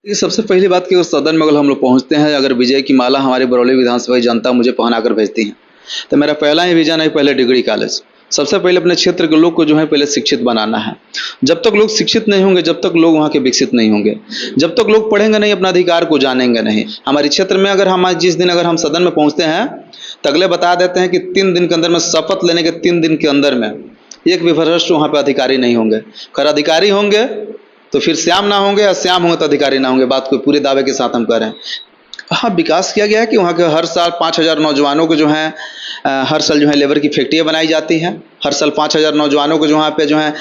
ये सबसे पहली बात कि उस सदन में अगर हम लोग पहुंचते हैं, अगर विजय की माला हमारी बरौली विधानसभा की जनता मुझे पहनाकर भेजती है, तो मेरा पहला ही विजन है पहले डिग्री कॉलेज। सबसे पहले अपने क्षेत्र के लोग को जो है पहले शिक्षित बनाना है। जब तक लोग शिक्षित नहीं होंगे, जब तक लोग वहाँ के विकसित नहीं होंगे, जब तक लोग पढ़ेंगे नहीं, अपना अधिकार को जानेंगे नहीं। हमारे क्षेत्र में अगर हम जिस दिन अगर हम सदन में पहुँचते हैं तो अगले बता देते हैं कि 3 दिन के अंदर में, शपथ लेने के 3 दिन के अंदर में एक भी भ्रष्ट वहाँ पे अधिकारी नहीं होंगे। खैर अधिकारी होंगे तो फिर श्याम ना होंगे, या श्याम होंगे तो अधिकारी ना होंगे। बात को पूरे दावे के साथ हम कह रहे हैं। हाँ, विकास किया गया है कि वहाँ के हर साल 5,000 नौजवानों को जो है हर साल जो है लेबर की फैक्ट्रियाँ बनाई जाती हैं। हर साल 5,000 नौजवानों को जो वहाँ पे जो है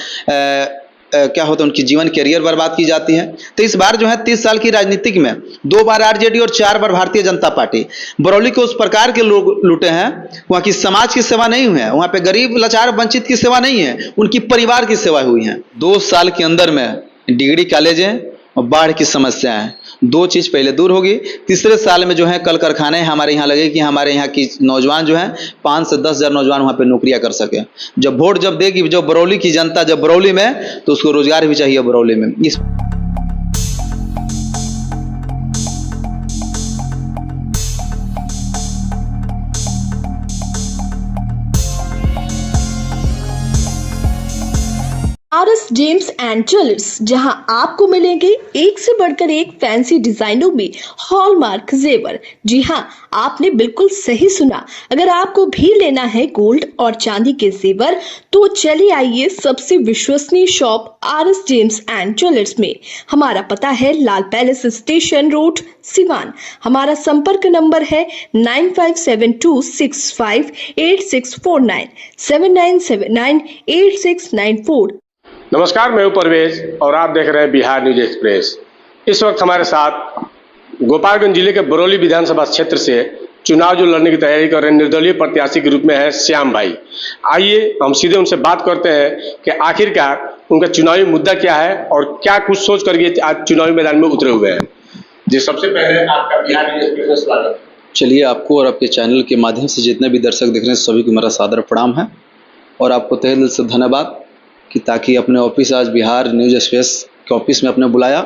क्या होता है, उनकी जीवन कैरियर बर्बाद की जाती है। तो इस बार जो है 30 साल की राजनीतिक में 2 बार आरजेडी और 4 बार भारतीय जनता पार्टी बरौली को उस प्रकार के लोग लूटे हैं। वहाँ की समाज की सेवा नहीं हुई है, वहाँ पे गरीब लाचार वंचित की सेवा नहीं है, उनकी परिवार की सेवा हुई है। 2 साल के अंदर में डिग्री कॉलेजें और बाढ़ की समस्याएं, 2 चीज़ पहले दूर होगी। तीसरे साल में जो है कल कारखाने हमारे यहाँ लगे कि हमारे यहाँ की नौजवान जो है 5 से 10 हज़ार नौजवान वहाँ पे नौकरियाँ कर सके। जब वोट जब देगी, जब बरौली की जनता जब बरौली में, तो उसको रोजगार भी चाहिए बरौली में। इस आरएस जेम्स एंड ज्वेलर्स, जहां आपको मिलेंगे एक से बढ़कर एक फैंसी डिजाइनों में हॉलमार्क जेवर। जी हां, आपने बिल्कुल सही सुना। अगर आपको भी लेना है गोल्ड और चांदी के जेवर, तो चलिए आइए सबसे विश्वसनीय shop RS James and jewellers में। हमारा पता है लाल पैलेस स्टेशन रोड, सिवान। हमारा संपर्क नंबर है 9572658649 79798694। नमस्कार, मैं हूं परवेज और आप देख रहे हैं बिहार न्यूज एक्सप्रेस। इस वक्त हमारे साथ गोपालगंज जिले के बरौली विधानसभा क्षेत्र से चुनाव जो लड़ने की तैयारी कर रहे हैं निर्दलीय प्रत्याशी के रूप में है श्याम भाई। आइए हम सीधे उनसे बात करते हैं कि आखिरकार उनका चुनावी मुद्दा क्या है और क्या कुछ सोच करके आज चुनावी मैदान में उतरे हुए हैं। जी, सबसे पहले आपका बिहार न्यूज एक्सप्रेस में स्वागत। चलिए, आपको और आपके चैनल के माध्यम से जितने भी दर्शक देख रहे हैं सभी को मेरा सादर प्रणाम है, और आपको तहे दिल से धन्यवाद कि ताकि अपने ऑफिस आज बिहार न्यूज एक्सप्रेस के ऑफिस में अपने बुलाया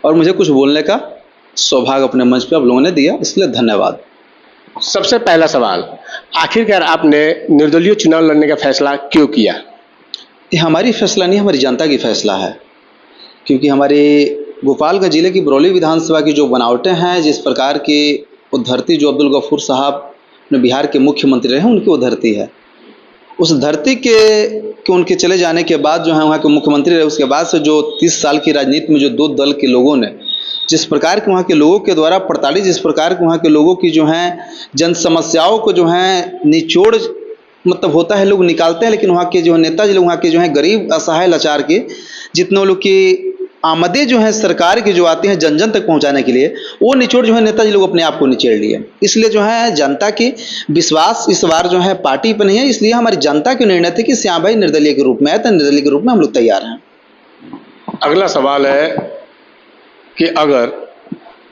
और मुझे कुछ बोलने का सौभाग्य अपने मंच पे आप लोगों ने दिया, इसलिए धन्यवाद। सबसे पहला सवाल, आखिरकार आपने निर्दलीय चुनाव लड़ने का फैसला क्यों किया? ये हमारी फैसला नहीं, हमारी जनता की फैसला है। क्योंकि हमारे गोपालगंज जिले की बरौली विधानसभा की जो बनावटें हैं, जिस प्रकार की उद्धरती जो अब्दुल गफूर साहब ने बिहार के मुख्यमंत्री रहे उनकी उद्धरती है, उस धरती के उनके चले जाने के बाद जो है वहाँ के मुख्यमंत्री रहे, उसके बाद से जो 30 साल की राजनीति में जो 2 दल के लोगों ने जिस प्रकार के वहाँ के लोगों के द्वारा प्रताड़ित, जिस प्रकार के वहाँ के लोगों की जो है जन समस्याओं को जो है निचोड़ मतलब होता है लोग निकालते हैं, लेकिन वहाँ के जो नेता लोग वहाँ के जो है गरीब असहाय लाचार के जितने लोग की आमदें जो है सरकार की जो आती हैं जन जन तक पहुंचाने के लिए, वो निचोड़ जो है नेताजी लोग अपने आप को निचेड़ लिए। इसलिए जो है जनता की विश्वास इस बार जो है पार्टी पर नहीं है, इसलिए हमारी जनता के निर्णय थे कि श्याम भाई निर्दलीय के रूप में आए, तो निर्दलीय के रूप में हम लोग तैयार हैं। अगला सवाल है कि अगर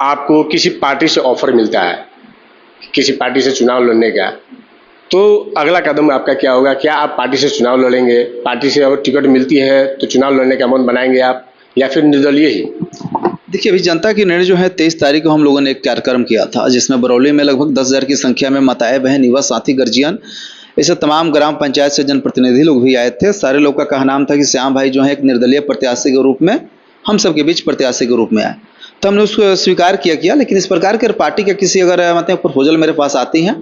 आपको किसी पार्टी से ऑफर मिलता है, किसी पार्टी से चुनाव लड़ने का, तो अगला कदम आपका क्या होगा? क्या आप पार्टी से चुनाव लड़ेंगे? पार्टी से अगर टिकट मिलती है तो चुनाव लड़ने का मन बनाएंगे आप, या फिर निर्दलीय ही? देखिए, अभी जनता की निर्णय जो है 23 तारीख को हम लोगों ने एक कार्यक्रम किया था, जिसमें बरौली में लगभग 10,000 की संख्या में माताएं बहन युवा साथी गर्जियन ऐसे तमाम ग्राम पंचायत से जनप्रतिनिधि लोग भी आए थे। सारे लोग का कहा नाम था कि श्याम भाई जो है एक निर्दलीय प्रत्याशी के रूप में हम सबके बीच प्रत्याशी के रूप में आए, तो हमने उसको स्वीकार किया। लेकिन इस प्रकार के पार्टी के किसी अगर मतलब प्रपोजल मेरे पास आती हैं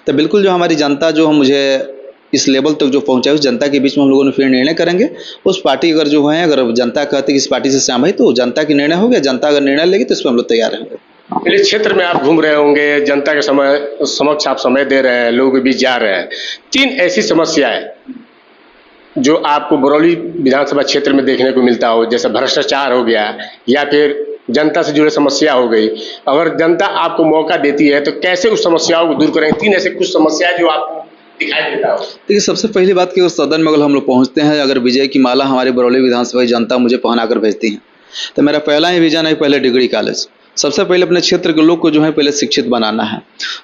तो बिल्कुल जो हमारी जनता जो मुझे इस लेवल तक जो पहुंचाए, उस जनता के बीच में हम लोगों ने फिर निर्णय करेंगे। उस पार्टी अगर जो है अगर जनता कहती है कि इस पार्टी से श्याम भाई, तो जनता की निर्णय हो गया। जनता अगर निर्णय लेगी तो इस पर हम लोग तैयार रहेंगे। पहले क्षेत्र में आप घूम रहे होंगे, जनता के समक्ष आप समय दे रहे हैं, लोगों के बीच जा रहे हैं। 3 ऐसी समस्याएं जो आपको बरौली विधानसभा क्षेत्र में देखने को मिलता हो, जैसे भ्रष्टाचार हो गया या फिर जनता से जुड़े समस्या हो गई, अगर जनता आपको मौका देती है तो कैसे उस समस्याओं को दूर करेंगे? 3 ऐसे कुछ समस्याएं जो आपको दिखाई देता हो। देखिए, सबसे पहली बात कि उस सदन में अगर हम लोग पहुंचते हैं, अगर विजय की माला हमारी बरौली विधानसभा की जनता मुझे पहनाकर भेजती है, तो मेरा पहला ही विजन है पहले डिग्री कॉलेज। सबसे पहले अपने क्षेत्र के लोग को जो है पहले शिक्षित बनाना है।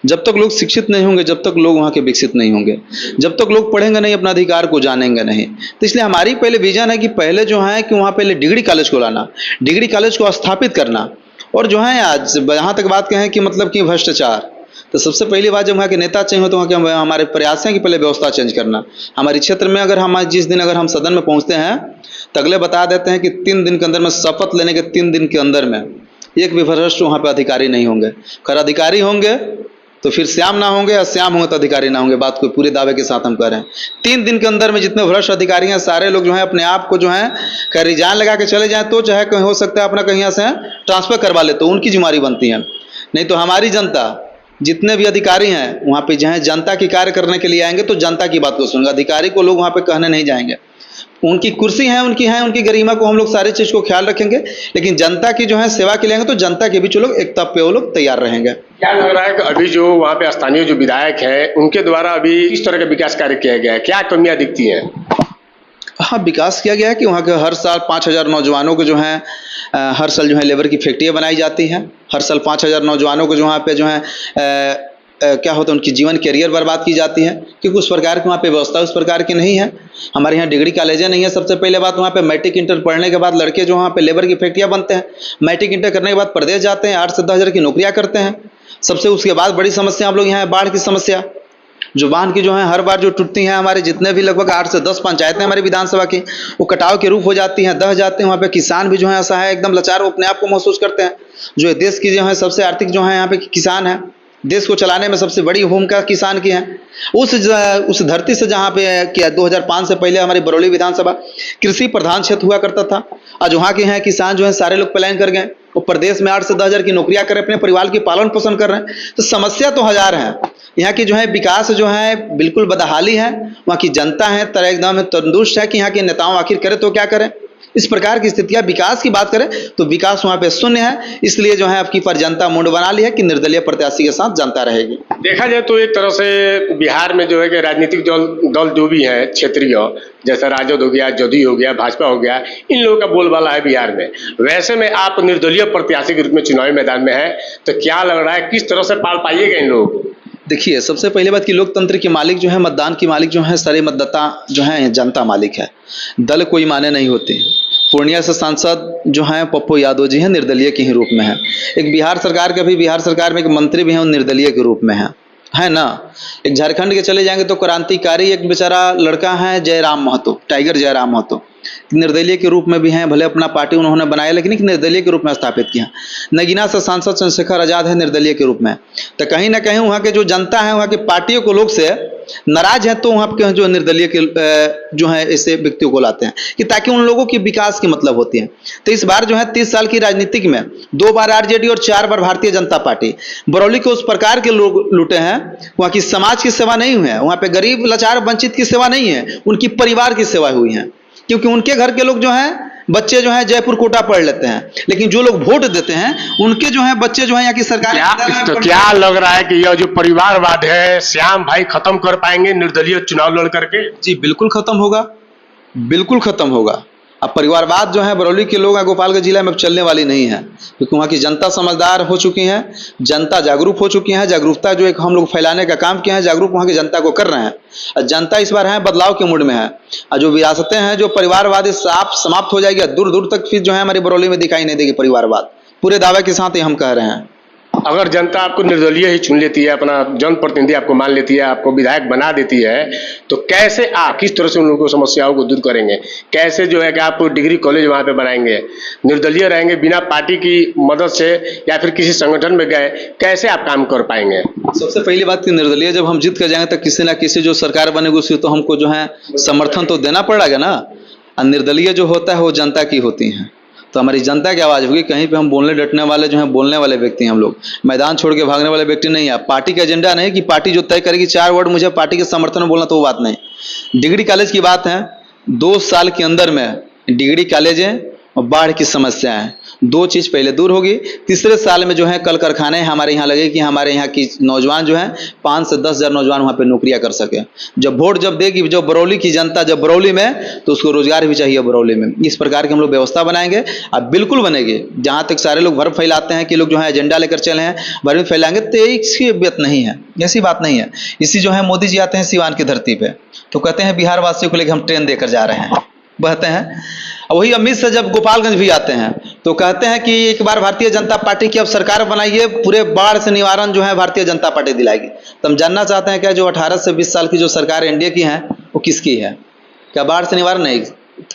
जब तक लोग शिक्षित नहीं होंगे, जब तक लोग वहाँ के विकसित नहीं होंगे, जब तक लोग पढ़ेंगे नहीं, अपना अधिकार को जानेंगे नहीं, तो इसलिए हमारी पहले विजन है कि पहले जो है कि वहाँ पहले डिग्री कॉलेज को लाना, डिग्री कॉलेज को स्थापित करना। और जो है आज यहाँ तक बात कहें कि मतलब कि भ्रष्टाचार, तो सबसे पहली बात जब वहाँ के नेता चाहिए हो तो वहाँ के हमारे प्रयास हैं कि पहले व्यवस्था चेंज करना। हमारे क्षेत्र में अगर हम जिस दिन अगर हम सदन में पहुँचते हैं तो अगले बता देते हैं कि 3 दिन के अंदर में, शपथ लेने के 3 दिन के अंदर में एक भी भ्रष्ट वहाँ पे अधिकारी नहीं होंगे। अगर अधिकारी होंगे तो फिर श्याम ना होंगे, और श्याम होंगे तो अधिकारी ना होंगे। बात को पूरे दावे के साथ हम कह रहे हैं। 3 दिन के अंदर में जितने भ्रष्ट अधिकारी हैं सारे लोग जो है अपने आप को जो है कहीं रिजाइन लगा के चले जाएं, तो चाहे कहीं हो सकता है अपना कहीं यहाँ से ट्रांसफर करवा ले, तो उनकी जिम्मेदारी बनती है। नहीं तो हमारी जनता, जितने भी अधिकारी हैं वहाँ पे जहाँ जनता की कार्य करने के लिए आएंगे तो जनता की बात को सुनेंगे, अधिकारी को लोग वहाँ पे कहने नहीं जाएंगे। उनकी कुर्सी है, उनकी गरिमा को हम लोग सारी चीज को ख्याल रखेंगे, लेकिन जनता की जो है सेवा के लिए आएंगे तो जनता के बीच वो लोग एकता पे वो लोग तैयार रहेंगे। क्या लग रहा है कि अभी जो वहाँ पे स्थानीय जो विधायक हैं उनके द्वारा अभी किस तरह का विकास कार्य किया गया है, क्या कमियां दिखती हैं? हाँ, विकास किया गया है कि वहाँ के हर साल 5,000 नौजवानों को जो है हर साल जो है लेबर की फैक्ट्रियाँ बनाई जाती हैं। हर साल 5,000 नौजवानों को जो वहाँ पे जो है क्या होता है, उनकी जीवन कैरियर बर्बाद की जाती है, क्योंकि उस प्रकार की वहाँ पे व्यवस्था उस प्रकार की नहीं है। हमारे यहाँ डिग्री कॉलेजें नहीं है। सबसे पहले बात, वहाँ पे मैट्रिक इंटर पढ़ने के बाद लड़के जो वहाँ पे लेबर की फैक्ट्रियाँ बनते हैं, मैट्रिक इंटर करने के बाद प्रदेश जाते हैं, 8 से 10 हज़ार की नौकरियाँ करते हैं। सबसे उसके बाद बड़ी समस्या हम लोग यहाँ है बाढ़ की समस्या, जो बांध की जो है हर बार जो टूटती हैं, हमारे जितने भी लगभग 8 से 10 पंचायतें हमारी विधानसभा की, वो कटाव के रूप हो जाती हैं, दह जाते हैं। वहाँ पे किसान भी जो है ऐसा है एकदम लाचार, वो अपने आप को महसूस करते हैं। जो देश की जो है सबसे आर्थिक जो है यहाँ पे किसान है, देश को चलाने में सबसे बड़ी भूमिका किसान की है। उस धरती से जहाँ पे क्या 2005 से पहले हमारी बरौली विधानसभा कृषि प्रधान क्षेत्र हुआ करता था। आज वहाँ के हैं किसान जो है सारे लोग पलायन कर गए, वो प्रदेश में 8 से 10 हज़ार की नौकरियां कर रहे हैं, अपने परिवार की पालन पोषण कर रहे हैं। तो समस्या तो हजार है। यहाँ की जो है विकास जो है बिल्कुल बदहाली है। वहाँ की जनता है तरह एकदम तंदुरुस्त है कि यहाँ के नेताओं आखिर करे तो क्या करें। इस प्रकार की स्थितियां, विकास की बात करें तो विकास वहाँ पे शून्य है। इसलिए जो है आपकी पर जनता मुंड बना ली है कि निर्दलीय प्रत्याशी के साथ जनता रहेगी। देखा जाए तो एक तरह से बिहार में जो है कि राजनीतिक दल जो भी है क्षेत्रीय, जैसे राजद हो गया, जदयू हो गया, भाजपा हो गया, इन लोगों का बोलबाला है बिहार में। वैसे में आप निर्दलीय प्रत्याशी के रूप में चुनावी मैदान में है, तो क्या लग रहा है किस तरह से पाल पाइएगा इन लोगों को? देखिए, सबसे पहले बात कि लोकतंत्र के मालिक जो है, मतदान की मालिक जो है, सारे मतदाता जो है जनता मालिक है। दल कोई माने नहीं होते। पूर्णिया से सांसद जो हैं पप्पू यादव जी हैं, निर्दलीय के ही रूप में है। एक बिहार सरकार के भी, बिहार सरकार में एक मंत्री भी हैं, वो निर्दलीय के रूप में है ना। एक झारखंड के चले जाएंगे तो क्रांतिकारी एक बेचारा लड़का है जयराम महतो, टाइगर जयराम महतो, निर्दलीय के रूप में भी हैं। भले अपना पार्टी उन्होंने बनाया लेकिन एक निर्दलीय के रूप में स्थापित किया। नगीना से सांसद चंद्रशेखर आजाद है निर्दलीय के रूप में। तो कहीं ना कहीं वहाँ के जो जनता है, वहाँ के पार्टियों को लोग से नाराज है, तो वहाँ के जो निर्दलीय के जो है ऐसे व्यक्तियों को लाते हैं कि ताकि उन लोगों की विकास की मतलब होती है। तो इस बार जो है 30 साल की राजनीतिक में 2 बार आरजेडी और 4 बार भारतीय जनता पार्टी बरौली के उस प्रकार के लोग लूटे हैं। वहाँ की समाज की सेवा नहीं हुई है, वहाँ पे गरीब लाचार वंचित की सेवा नहीं है, उनकी परिवार की सेवा हुई है। क्योंकि उनके घर के लोग जो हैं, बच्चे जो हैं जयपुर कोटा पढ़ लेते हैं, लेकिन जो लोग वोट देते हैं उनके जो है बच्चे जो है यहाँ की सरकार। तो क्या लग रहा है कि यह जो परिवारवाद है श्याम भाई खत्म कर पाएंगे निर्दलीय चुनाव लड़ करके? जी बिल्कुल खत्म होगा, बिल्कुल खत्म होगा। अब परिवारवाद जो है बरौली के लोग गोपालगंज जिला में अब चलने वाली नहीं है, क्योंकि वहाँ की जनता समझदार हो चुकी है, जनता जागरूक हो चुकी है। जागरूकता जो एक हम लोग फैलाने का काम किया है, जागरूक वहाँ की जनता को कर रहे हैं। और जनता इस बार है बदलाव के मूड में है। और जो विरासतें हैं, जो परिवारवाद साफ समाप्त हो जाएगी, दूर दूर तक फिर जो है हमारी बरौली में दिखाई नहीं देगी परिवारवाद। पूरे दावे के साथ ही हम कह रहे हैं। अगर जनता आपको निर्दलीय ही चुन लेती है, अपना जनप्रतिनिधि आपको मान लेती है, आपको विधायक बना देती है, तो कैसे आप किस तरह से उन लोगों की समस्याओं को दूर करेंगे? कैसे जो है कि आप डिग्री कॉलेज वहां पे बनाएंगे? निर्दलीय रहेंगे बिना पार्टी की मदद से या फिर किसी संगठन में गए, कैसे आप काम कर पाएंगे? सबसे पहली बात कि निर्दलीय जब हम जीत कर जाएंगे तो किसी ना किसी जो सरकार बनेगी उसको तो हमको जो है समर्थन तो देना पड़ेगा ना। और निर्दलीय जो होता है वो जनता की होती है, तो हमारी जनता की आवाज़ होगी। कहीं पे हम बोलने डटने वाले जो हैं, बोलने वाले व्यक्ति हैं हम लोग, मैदान छोड़ के भागने वाले व्यक्ति नहीं है। पार्टी का एजेंडा नहीं कि पार्टी जो तय करेगी 4 वर्ड मुझे पार्टी के समर्थन में बोलना, तो वो बात नहीं। डिग्री कॉलेज की बात है, 2 साल के अंदर में डिग्री कॉलेजें और बाढ़ की समस्या है, दो चीज़ पहले दूर होगी। तीसरे साल में जो है कल कारखाने हमारे यहाँ लगे कि हमारे यहाँ की नौजवान जो है 5 से 10 हज़ार नौजवान वहाँ पे नौकरियाँ कर सके। जब वोट जब देगी जो बरौली की जनता जब बरौली में, तो उसको रोजगार भी चाहिए बरौली में। इस प्रकार की हम लोग व्यवस्था बनाएंगे। अब बिल्कुल बनेगी। जहाँ तक सारे लोग भ्रम फैलाते हैं कि लोग जो है एजेंडा लेकर चले हैं, भ्रम फैलाएंगे, तो इसकी बात नहीं है, ऐसी बात नहीं है। इसी जो है मोदी जी आते हैं सिवान की धरती पे, तो कहते हैं बिहार वासियों को लेकर हम ट्रेन देकर जा रहे हैं, बहते हैं। वही अमित शाह जब गोपालगंज भी आते हैं तो कहते हैं कि एक बार भारतीय जनता पार्टी की अब सरकार बनाइए, पूरे बाढ़ से निवारण जो है भारतीय जनता पार्टी दिलाएगी। तो हम जानना चाहते हैं क्या जो 18 से 20 साल की जो सरकार एनडीए की है वो किसकी है? क्या बाढ़ से निवारण नहीं?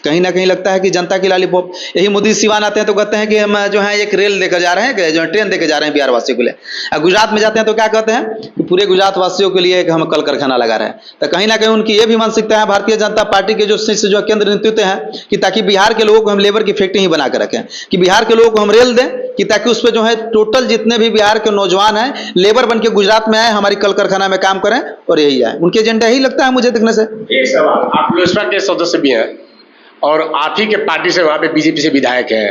कहीं ना कहीं लगता है कि जनता की लॉलीपॉप। यही मोदी सिवान आते हैं तो कहते हैं कि हम जो है एक रेल देकर जा रहे हैं, जो ट्रेन देकर जा रहे हैं बिहार वासियों के लिए। गुजरात में जाते हैं तो क्या कहते हैं कि पूरे गुजरात वासियों के लिए हम कल कारखाना लगा रहे हैं। तो कहीं ना कहीं उनकी ये भी मानसिकता है भारतीय जनता पार्टी के जो केंद्र नेतृत्व है कि ताकि बिहार के लोगों को हम लेबर की फैक्ट्री ही बना कर रखें, कि बिहार के लोगों को हम रेल दें, कि ताकि उस पर जो है टोटल जितने भी बिहार के नौजवान हैं लेबर बन के गुजरात में आए, हमारी कल कारखाना में काम करें, और यही है उनके एजेंडा। यही लगता है मुझे देखने से। एक सवाल, आप लोजपा के सदस्य भी हैं और आप ही के पार्टी से वहाँ पे बीजेपी से विधायक हैं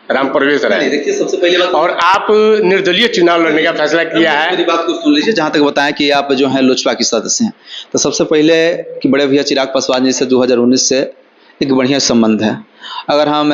राम परवेश राय। देखिए सबसे पहले बात, और आप निर्दलीय चुनाव लड़ने का फैसला किया है। मेरी बात को सुन लीजिए। जहाँ तक बताएं कि आप जो है लोजपा के सदस्य हैं, तो सबसे पहले कि बड़े भैया चिराग पासवान जी से 2019 से एक बढ़िया संबंध है। अगर हम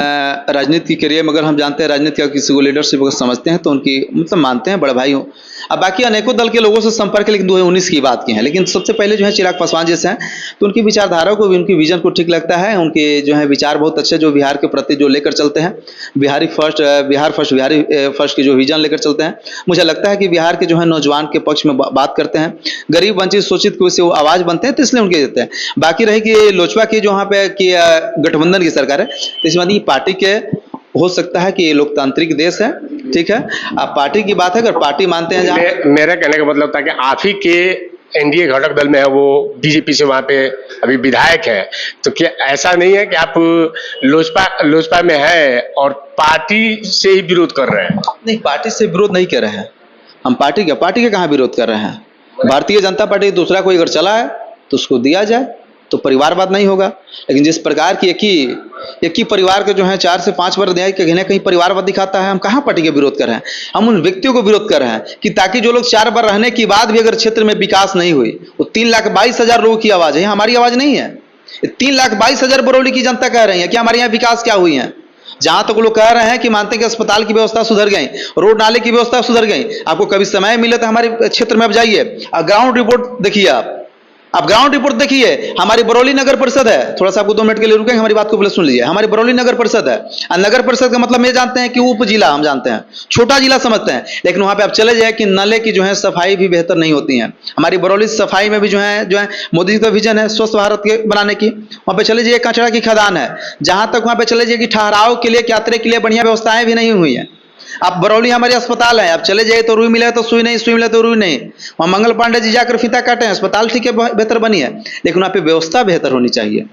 राजनीति की करियर में अगर हम जानते हैं राजनीति का किसी को लीडरशिप अगर समझते हैं तो उनकी मतलब मानते हैं बड़े भाई हो। अब बाकी अनेकों दल के लोगों से संपर्क है, लेकिन 2019 की बात की है। लेकिन सबसे पहले जो है चिराग पासवान जैसे हैं तो उनकी विचारधारा को भी, उनकी विजन को ठीक लगता है। उनके जो है विचार बहुत अच्छे, जो बिहार के प्रति जो लेकर चलते हैं, बिहारी फर्स्ट बिहारी फर्स्ट की जो विजन लेकर चलते हैं। मुझे लगता है कि बिहार के जो है नौजवान के पक्ष में बात करते हैं, गरीब वंचित शोषित को से वो आवाज़ बनते हैं, तो इसलिए उनके देते हैं। बाकी रही कि लोजपा की जो वहाँ पे कि गठबंधन की सरकार है, तो इसमें ये पार्टी के हो सकता है कि ये लोकतांत्रिक देश है, ठीक है। अब पार्टी की बात है, अगर पार्टी मानते हैं मेरा कहने का मतलब था कि आप ही के एनडीए घटक दल में है, वो बीजेपी से वहाँ पे अभी विधायक है, तो क्या ऐसा नहीं है कि आप लोजपा में है और पार्टी से ही विरोध कर रहे हैं? नहीं, पार्टी से विरोध नहीं कर रहे हैं हम। पार्टी के कहाँ विरोध कर रहे हैं? भारतीय जनता पार्टी दूसरा कोई अगर चला है तो उसको दिया जाए, तो परिवारवाद नहीं होगा। लेकिन जिस प्रकार की एक ही परिवार के जो है 4 से 5 बार न्याय कहीं ना कहीं परिवारवाद दिखाता है। हम कहाँ पार्टी के विरोध कर रहे हैं? हम उन व्यक्तियों को विरोध कर रहे हैं कि ताकि जो लोग 4 बार रहने के बाद भी अगर क्षेत्र में विकास नहीं हुई, वो 3,22,000 लोगों की आवाज है, हमारी आवाज नहीं है। 3,22,000 बरौली की जनता कह रही है कि हमारे यहाँ विकास क्या हुई है। जहां तक लोग कह रहे हैं कि मानते हैं कि अस्पताल की व्यवस्था सुधर गई, रोड नाले की व्यवस्था सुधर गई। आपको कभी समय मिले तो हमारे क्षेत्र में आप जाइए, ग्राउंड रिपोर्ट देखिए। आप ग्राउंड रिपोर्ट देखिए। हमारी बरौली नगर परिषद है, थोड़ा सा आपको 2 मिनट के लिए रुकेंगे, हमारी बात को पहले सुन लीजिए। हमारी बरौली नगर परिषद है, और नगर परिषद का मतलब ये जानते हैं कि उप जिला, हम जानते हैं छोटा जिला समझते हैं। लेकिन वहां पे आप चले जाए कि नाले की जो है सफाई भी बेहतर नहीं होती है। हमारी बरौली सफाई में भी जो है मोदी जी का विजन है स्वच्छ भारत के बनाने की। वहां पे चले जाइए, कचरा की खदान है। जहां तक वहां पे चले जाइए कि ठहराव के लिए, यात्रा के लिए बढ़िया व्यवस्थाएं भी नहीं हुई है। आप बरौली हमारे अस्पताल है, आप चले जाइए तो रुई मिले तो सुई नहीं, सुई मिले तो रुई नहीं। वहाँ मंगल पांडे जी जाकर फीता काटे हैं, अस्पताल ठीक है बेहतर बनी है, लेकिन वहाँ पे व्यवस्था बेहतर होनी चाहिए।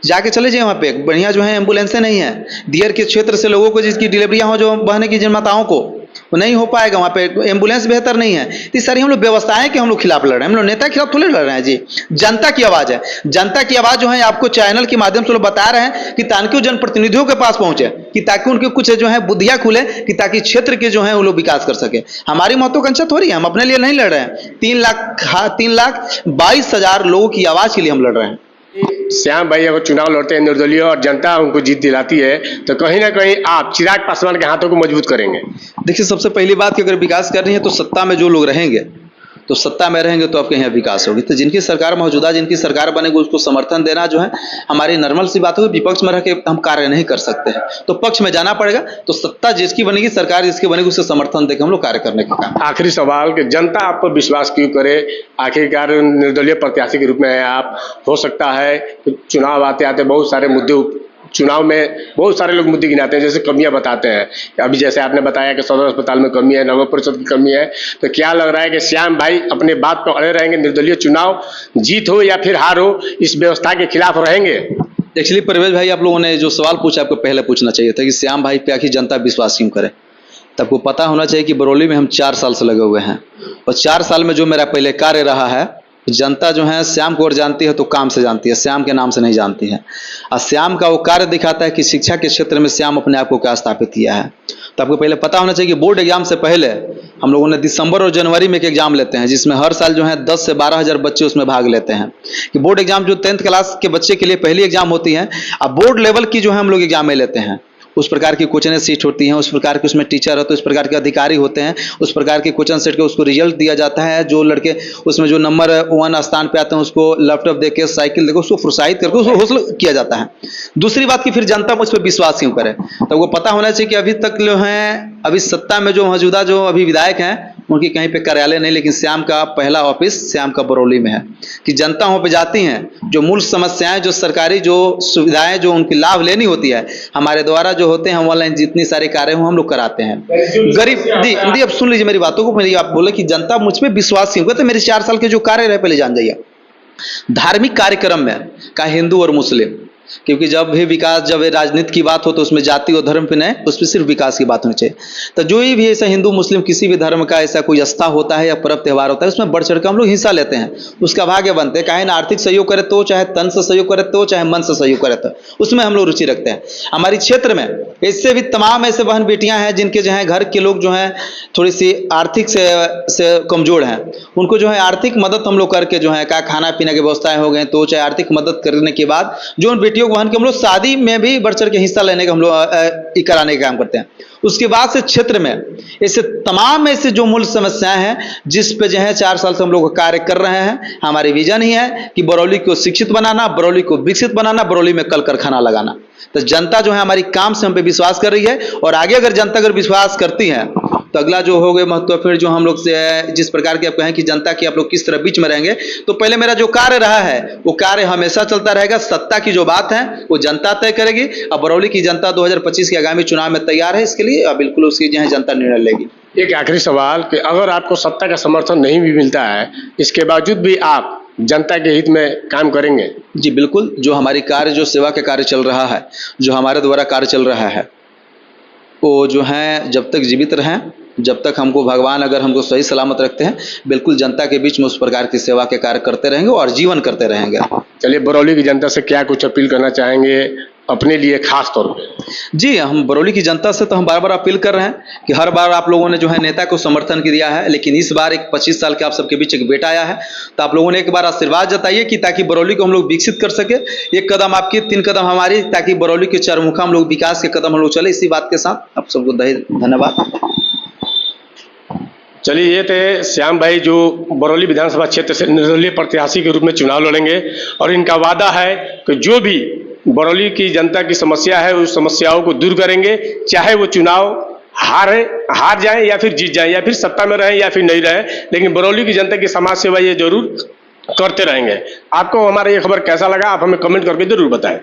जाके चले जाइए, वहाँ पे बढ़िया जो है एम्बुलेंसें नहीं है। दियर के क्षेत्र से लोगों को जिसकी डिलीवरियाँ हो, जो बहने की जनमाताओं को, वो नहीं हो पाएगा। वहाँ पे एम्बुलेंस बेहतर नहीं है। तो सारी हम लोग व्यवस्थाएं के हम लोग खिलाफ लड़ रहे हैं। हम लोग नेता के खिलाफ थोड़े लड़ रहे हैं जी। जनता की आवाज़ है, जनता की आवाज़ जो है आपको चैनल के माध्यम से लोग बता रहे हैं कि ताकि जनप्रतिनिधियों के पास पहुंचे, कि ताकि उनके कुछ जो है बुद्धियाँ खुले, कि ताकि क्षेत्र के जो है वो लोग विकास कर सके। हमारी महत्वाकांक्षा थोड़ी है, हम अपने लिए नहीं लड़ रहे हैं। 3,22,000 लोगों की आवाज़ के लिए हम लड़ रहे हैं। श्याम भाई अगर चुनाव लड़ते हैं निर्दलीय और जनता उनको जीत दिलाती है, तो कहीं ना कहीं आप चिराग पासवान के हाथों को मजबूत करेंगे। देखिए सबसे पहली बात कि अगर विकास कर रही है तो सत्ता में जो लोग रहेंगे, तो सत्ता में रहेंगे तो आपके यहाँ विकास होगी। तो जिनकी सरकार मौजूदा, जिनकी सरकार बनेगी, उसको समर्थन देना जो है हमारी नॉर्मल सी बात होगी। विपक्ष में रह के हम कार्य नहीं कर सकते हैं, तो पक्ष में जाना पड़ेगा। तो सत्ता जिसकी बनेगी, सरकार जिसकी बनेगी, उससे समर्थन देकर हम लोग कार्य करने का काम। आखिरी सवाल कि जनता आप पर विश्वास क्यों करे? आखिरकार निर्दलीय प्रत्याशी के रूप में आप, हो सकता है चुनाव आते आते बहुत सारे मुद्दे, चुनाव में बहुत सारे लोग मुद्दे गिनाते हैं, जैसे कमियां बताते हैं। अभी जैसे आपने बताया कि सदर अस्पताल में कमी है, नगर परिषद की कमी है, तो क्या लग रहा है कि श्याम भाई अपने बात पर अड़े रहेंगे? निर्दलीय चुनाव जीत हो या फिर हार हो, इस व्यवस्था के खिलाफ रहेंगे? एक्चुअली परवेज भाई, आप लोगों ने जो सवाल पूछा, आपको पहले पूछना चाहिए था कि श्याम भाई पे आखिर जनता विश्वास क्यों करे। तब आपको पता होना चाहिए कि बरौली में हम 4 साल से लगे हुए हैं, और 4 साल में जो मेरा पहले कार्य रहा है, जनता जो है श्याम को और जानती है तो काम से जानती है, श्याम के नाम से नहीं जानती है। और श्याम का वो कार्य दिखाता है कि शिक्षा के क्षेत्र में श्याम अपने आप को क्या स्थापित किया है। तो आपको पहले पता होना चाहिए कि बोर्ड एग्जाम से पहले हम लोगों ने दिसंबर और जनवरी में एक एग्जाम लेते हैं, जिसमें हर साल जो है 10 से 12 हज़ार बच्चे उसमें भाग लेते हैं। कि बोर्ड एग्जाम जो 10th क्लास के बच्चे के लिए पहली एग्जाम होती है, अब बोर्ड लेवल की जो है हम लोग एग्जाम में लेते हैं। उस प्रकार की क्वेश्चन सीट होती हैं, उस प्रकार के उसमें टीचर होते हैं, उस प्रकार के अधिकारी होते हैं, उस प्रकार के क्वेश्चन सेट के उसको रिजल्ट दिया जाता है। जो लड़के उसमें जो नंबर 1 स्थान पे आते हैं उसको लैपटॉप देके, साइकिल देके उसको प्रोत्साहित करके उसको हौसला किया जाता है। दूसरी बात कि फिर जनता मुझ पर विश्वास क्यों करे, तो वो पता होना चाहिए कि अभी तक जो है अभी सत्ता में जो मौजूदा जो अभी विधायक हैं उनकी कहीं पे कार्यालय नहीं, लेकिन श्याम का पहला ऑफिस श्याम का बरौली में है। कि जनता वहाँ पे जाती हैं, जो मूल समस्याएं, जो सरकारी जो सुविधाएं जो उनकी लाभ लेनी होती है, हमारे द्वारा जो होते हैं ऑनलाइन जितनी सारे कार्य हो हम लोग कराते हैं। गरीब दी अब सुन लीजिए मेरी बातों को। मेरी आप बोले कि जनता मुझ पर विश्वास क्यों करते, मेरे 4 साल के जो कार्य रहे पहले जान जाइए। धार्मिक कार्यक्रम में का हिंदू और मुस्लिम, क्योंकि जब भी विकास, जब राजनीति की बात हो तो उसमें जाति और धर्म पे नहीं, उस पर सिर्फ विकास की बात होनी चाहिए। तो जो भी ऐसा हिंदू मुस्लिम किसी भी धर्म का ऐसा कोई आस्था होता है या पर्व त्यौहार होता है, उसमें बढ़ चढ़ कर हम लोग हिस्सा लेते हैं, उसका भाग्य बनते हैं। चाहे ना आर्थिक सहयोग करे तो, चाहे तन से सहयोग करे तो, चाहे मन से सहयोग करे तो, उसमें हम लोग रुचि रखते हैं। हमारी क्षेत्र में इससे भी तमाम ऐसे बहन बेटियां हैं जिनके जो है घर के लोग जो है थोड़ी सी आर्थिक से कमजोर हैं, उनको जो है आर्थिक मदद हम लोग करके जो है क्या खाना पीने की व्यवस्थाएं हो गए तो, चाहे आर्थिक मदद करने के बाद जो उन बेटियों को बहन के हम लोग शादी में भी बढ़ चढ़ के हिस्सा लेने का हम लोग कराने का काम करते हैं। उसके बाद से क्षेत्र में ऐसे तमाम ऐसे जो मूल समस्याएं हैं जिस पे जो है 4 साल से हम लोग कार्य कर रहे हैं। हमारी विजन ही है कि बरौली को शिक्षित बनाना, बरौली को विकसित बनाना, बरौली में कल कारखाना लगाना। तो जनता जो है हमारी काम से हम पे विश्वास कर रही है, और आगे अगर जनता अगर विश्वास करती है तो अगला जो हो गए महत्व फिर जो हम लोग से जिस प्रकार के आप कहें कि जनता की आप लोग किस तरह बीच में रहेंगे, तो पहले मेरा जो कार्य रहा है वो कार्य हमेशा चलता रहेगा। सत्ता की जो बात है वो जनता तय करेगी। अब बरौली की जनता 2025 के आगामी चुनाव में तैयार है, इसके लिए बिल्कुल उसकी जो है जनता निर्णय लेगी। एक आखिरी सवाल कि अगर आपको सत्ता का समर्थन नहीं भी मिलता है, इसके बावजूद भी आप जनता के हित में काम करेंगे? जी बिल्कुल। जो हमारी कार्य, जो सेवा के कार्य चल रहा है, जो हमारे द्वारा कार्य चल रहा है, वो जो है जब तक जीवित रहें, जब तक हमको भगवान अगर हमको सही सलामत रखते हैं, बिल्कुल जनता के बीच में उस प्रकार की सेवा के कार्य करते रहेंगे और जीवन करते रहेंगे। चलिए, बरौली की जनता से क्या कुछ अपील करना चाहेंगे अपने लिए खास तौर पे? जी, हम बरौली की जनता से तो हम बार बार अपील कर रहे हैं कि हर बार आप लोगों ने जो है नेता को समर्थन दिया है, लेकिन इस बार एक 25 साल के आप सबके बीच एक बेटा आया है, तो आप लोगों ने एक बार आशीर्वाद जताइए कि ताकि बरौली को हम लोग विकसित कर सके। 1 कदम आपकी, 3 कदम हमारी, ताकि बरौली के चरमुखा हम लोग विकास के कदम हम लोग चले। इसी बात के साथ आप सबको धन्यवाद। चलिए, ये थे श्याम भाई जो बरौली विधानसभा क्षेत्र से निर्दलीय प्रत्याशी के रूप में चुनाव लड़ेंगे, और इनका वादा है कि जो भी बरौली की जनता की समस्या है उस समस्याओं को दूर करेंगे, चाहे वो चुनाव हार जाएं या फिर जीत जाएं, या फिर सत्ता में रहें या फिर नहीं रहें, लेकिन बरौली की जनता की समाज सेवा ये जरूर करते रहेंगे। आपको हमारा ये खबर कैसा लगा, आप हमें कमेंट करके जरूर बताएं।